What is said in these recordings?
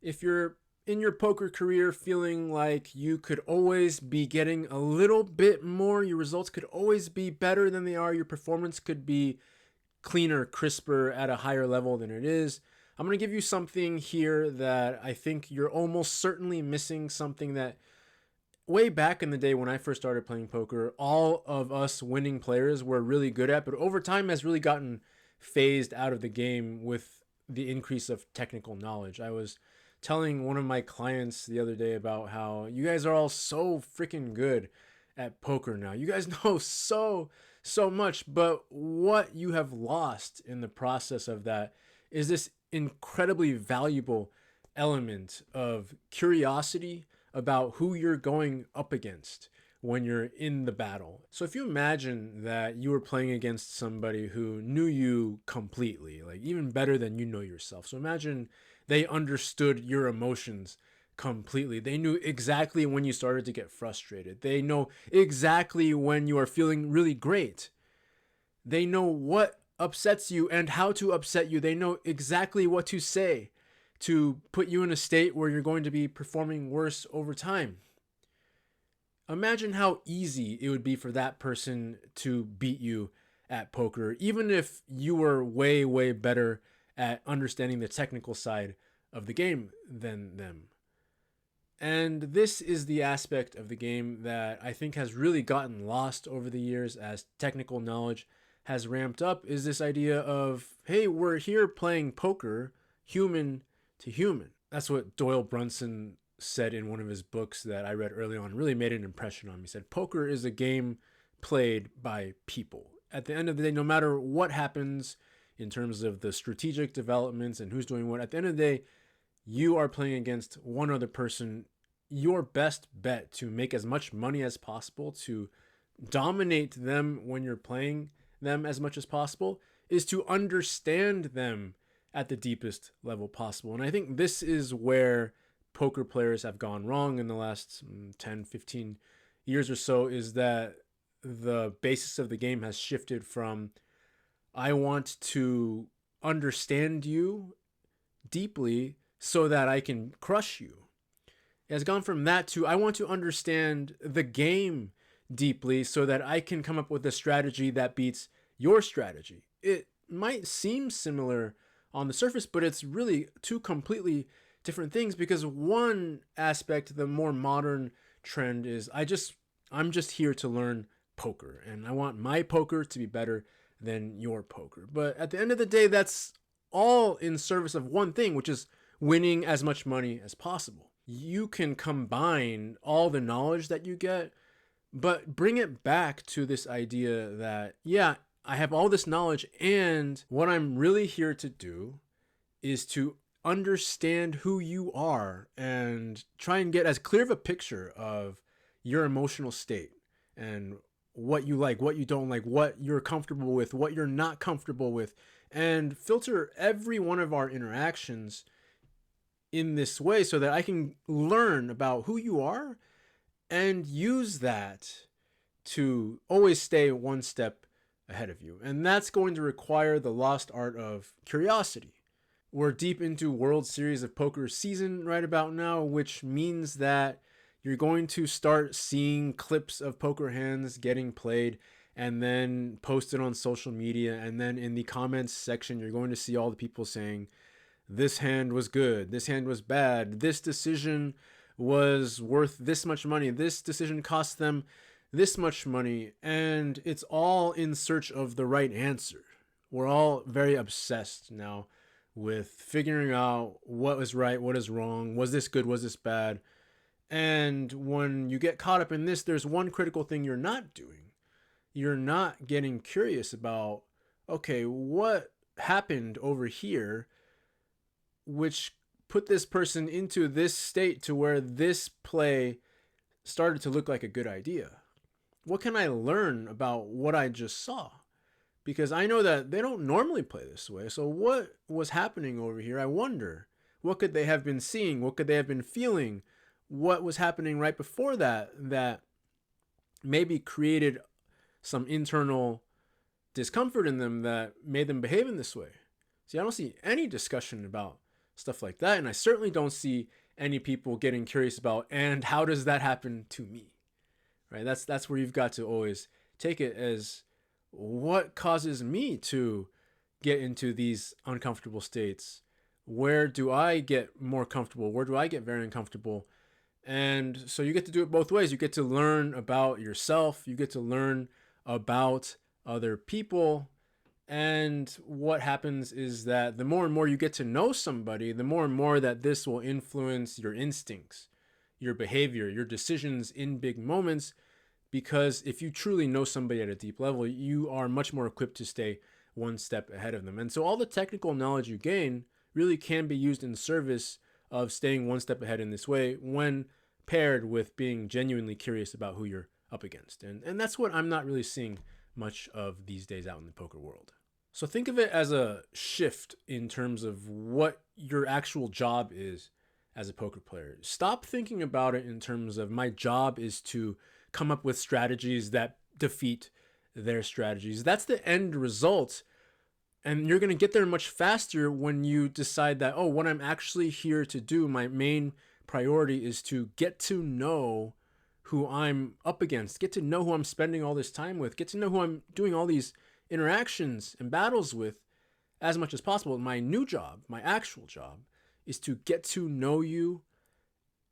If you're in your poker career feeling like you could always be getting a little bit more, your results could always be better than they are, your performance could be cleaner, crisper at a higher level than it is, I'm going to give you something here that I think you're almost certainly missing, something that way back in the day when I first started playing poker, all of us winning players were really good at, but over time has really gotten phased out of the game with the increase of technical knowledge. I was telling one of my clients the other day about how you guys are all so freaking good at poker now. You guys know so much, but what you have lost in the process of that is this incredibly valuable element of curiosity about who you're going up against when you're in the battle. So if you imagine that you were playing against somebody who knew you completely, like even better than you know yourself. So imagine they understood your emotions completely. They knew exactly when you started to get frustrated. They know exactly when you are feeling really great. They know what upsets you and how to upset you. They know exactly what to say to put you in a state where you're going to be performing worse over time. Imagine how easy it would be for that person to beat you at poker, even if you were way better at understanding the technical side of the game than them. And this is the aspect of the game that I think has really gotten lost over the years as technical knowledge has ramped up, is this idea of, hey, we're here playing poker, human to human. That's what Doyle Brunson said in one of his books that I read early on, really made an impression on me. He said, poker is a game played by people. At the end of the day, no matter what happens in terms of the strategic developments and who's doing what, at the end of the day, you are playing against one other person. Your best bet to make as much money as possible, to dominate them when you're playing them as much as possible, is to understand them at the deepest level possible. And I think this is where poker players have gone wrong in the last 10, 15 years or so, is that the basis of the game has shifted from, I want to understand you deeply so that I can crush you. It has gone from that to, I want to understand the game deeply so that I can come up with a strategy that beats your strategy. It might seem similar on the surface, but it's really two completely different things, because one aspect, the more modern trend, is I'm just here to learn poker and I want my poker to be better than your poker. But at the end of the day, that's all in service of one thing, which is winning as much money as possible. You can combine all the knowledge that you get, but bring it back to this idea that, yeah, I have all this knowledge, and what I'm really here to do is to understand who you are and try and get as clear of a picture of your emotional state and what you like, what you don't like, what you're comfortable with, what you're not comfortable with, and filter every one of our interactions in this way so that I can learn about who you are and use that to always stay one step ahead of you. And that's going to require the lost art of curiosity. We're deep into World Series of Poker season right about now, which means that you're going to start seeing clips of poker hands getting played and then posted on social media. And then in the comments section, you're going to see all the people saying, this hand was good, this hand was bad, this decision was worth this much money, this decision cost them this much money, and it's all in search of the right answer. We're all very obsessed now with figuring out what is right, what is wrong, was this good, was this bad. And when you get caught up in this, there's one critical thing you're not doing. You're not getting curious about, okay, what happened over here which put this person into this state to where this play started to look like a good idea? What can I learn about what I just saw? Because I know that they don't normally play this way. So what was happening over here? I wonder. What could they have been seeing? What could they have been feeling? What was happening right before that that maybe created some internal discomfort in them that made them behave in this way? See, I don't see any discussion about stuff like that. And I certainly don't see any people getting curious about, and how does that happen to me? Right? That's where you've got to always take it as, what causes me to get into these uncomfortable states? Where do I get more comfortable? Where do I get very uncomfortable? And so you get to do it both ways. You get to learn about yourself, you get to learn about other people. And what happens is that the more and more you get to know somebody, the more and more that this will influence your instincts, your behavior, your decisions in big moments. Because if you truly know somebody at a deep level, you are much more equipped to stay one step ahead of them. And so all the technical knowledge you gain really can be used in service of staying one step ahead in this way, when paired with being genuinely curious about who you're up against. And that's what I'm not really seeing much of these days out in the poker world. So think of it as a shift in terms of what your actual job is as a poker player. Stop thinking about it in terms of, my job is to come up with strategies that defeat their strategies. That's the end result. And you're going to get there much faster when you decide that, oh, what I'm actually here to do, my main priority is to get to know who I'm up against, get to know who I'm spending all this time with, get to know who I'm doing all these interactions and battles with as much as possible. My new job, my actual job, is to get to know you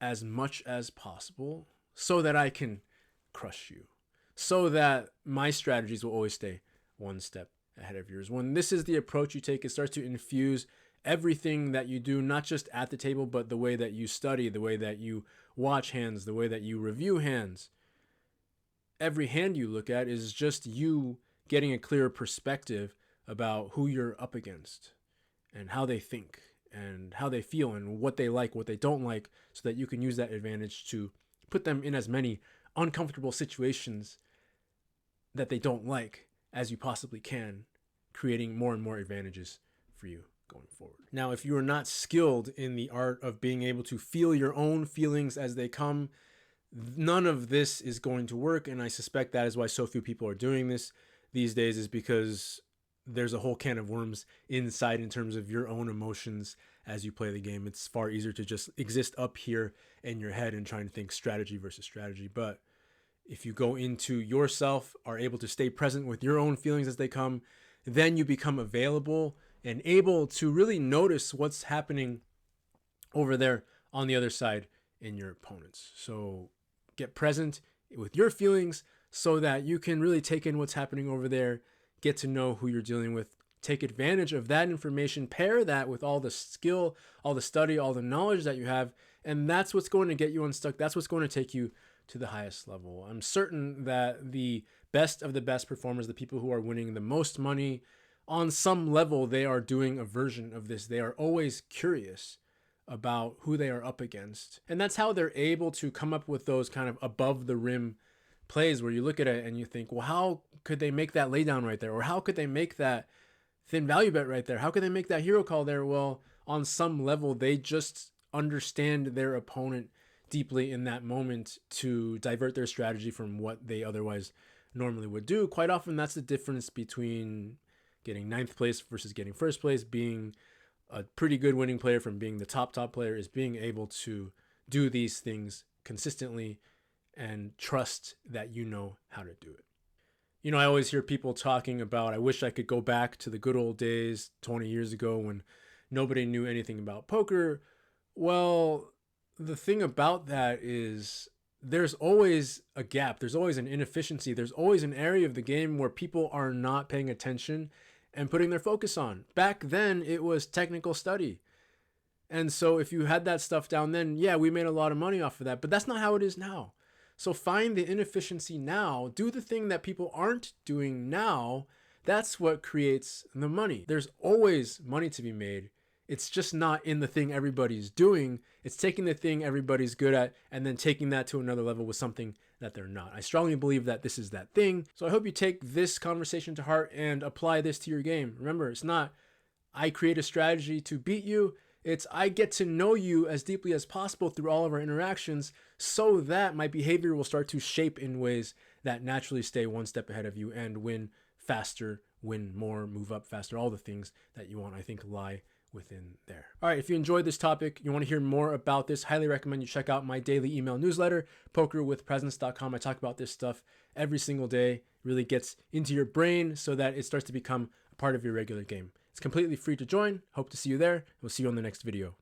as much as possible so that I can crush you, so that my strategies will always stay one step ahead of yours. When this is the approach you take, it starts to infuse everything that you do, not just at the table, but the way that you study, the way that you watch hands, the way that you review hands. Every hand you look at is just you getting a clearer perspective about who you're up against and how they think and how they feel and what they like, what they don't like, so that you can use that advantage to put them in as many uncomfortable situations that they don't like as you possibly can, creating more and more advantages for you going forward. Now, if you are not skilled in the art of being able to feel your own feelings as they come, none of this is going to work. And I suspect that is why so few people are doing this these days, is because there's a whole can of worms inside in terms of your own emotions as you play the game. It's far easier to just exist up here in your head and trying to think strategy versus strategy. But if you go into yourself, are able to stay present with your own feelings as they come, then you become available and able to really notice what's happening over there on the other side in your opponents. So get present with your feelings so that you can really take in what's happening over there, get to know who you're dealing with, take advantage of that information, pair that with all the skill, all the study, all the knowledge that you have, and that's what's going to get you unstuck. That's what's going to take you to the highest level. I'm certain that the best of the best performers, the people who are winning the most money, on some level, they are doing a version of this. They are always curious about who they are up against. And that's how they're able to come up with those kind of above the rim plays where you look at it and you think, well, how could they make that laydown right there? Or how could they make that thin value bet right there? How could they make that hero call there? Well, on some level, they just understand their opponent deeply in that moment to divert their strategy from what they otherwise normally would do. Quite often, that's the difference between getting ninth place versus getting first place. Being a pretty good winning player from being the top player is being able to do these things consistently and trust that you know how to do it. You know, I always hear people talking about, I wish I could go back to the good old days 20 years ago when nobody knew anything about poker. Well, the thing about that is there's always a gap. There's always an inefficiency. There's always an area of the game where people are not paying attention and putting their focus on. Back then, it was technical study. And so if you had that stuff down then, yeah, we made a lot of money off of that, but that's not how it is now. So find the inefficiency now, do the thing that people aren't doing now. That's what creates the money. There's always money to be made. It's just not in the thing everybody's doing. It's taking the thing everybody's good at and then taking that to another level with something that they're not. I strongly believe that this is that thing. So I hope you take this conversation to heart and apply this to your game. Remember, it's not I create a strategy to beat you. It's I get to know you as deeply as possible through all of our interactions so that my behavior will start to shape in ways that naturally stay one step ahead of you and win faster, win more, move up faster. All the things that you want, I think, lie within there. All right, if you enjoyed this topic, you want to hear more about this, highly recommend you check out my daily email newsletter, pokerwithpresence.com. I talk about this stuff every single day. It really gets into your brain so that it starts to become a part of your regular game. It's completely free to join. Hope to see you there. We'll see you on the next video.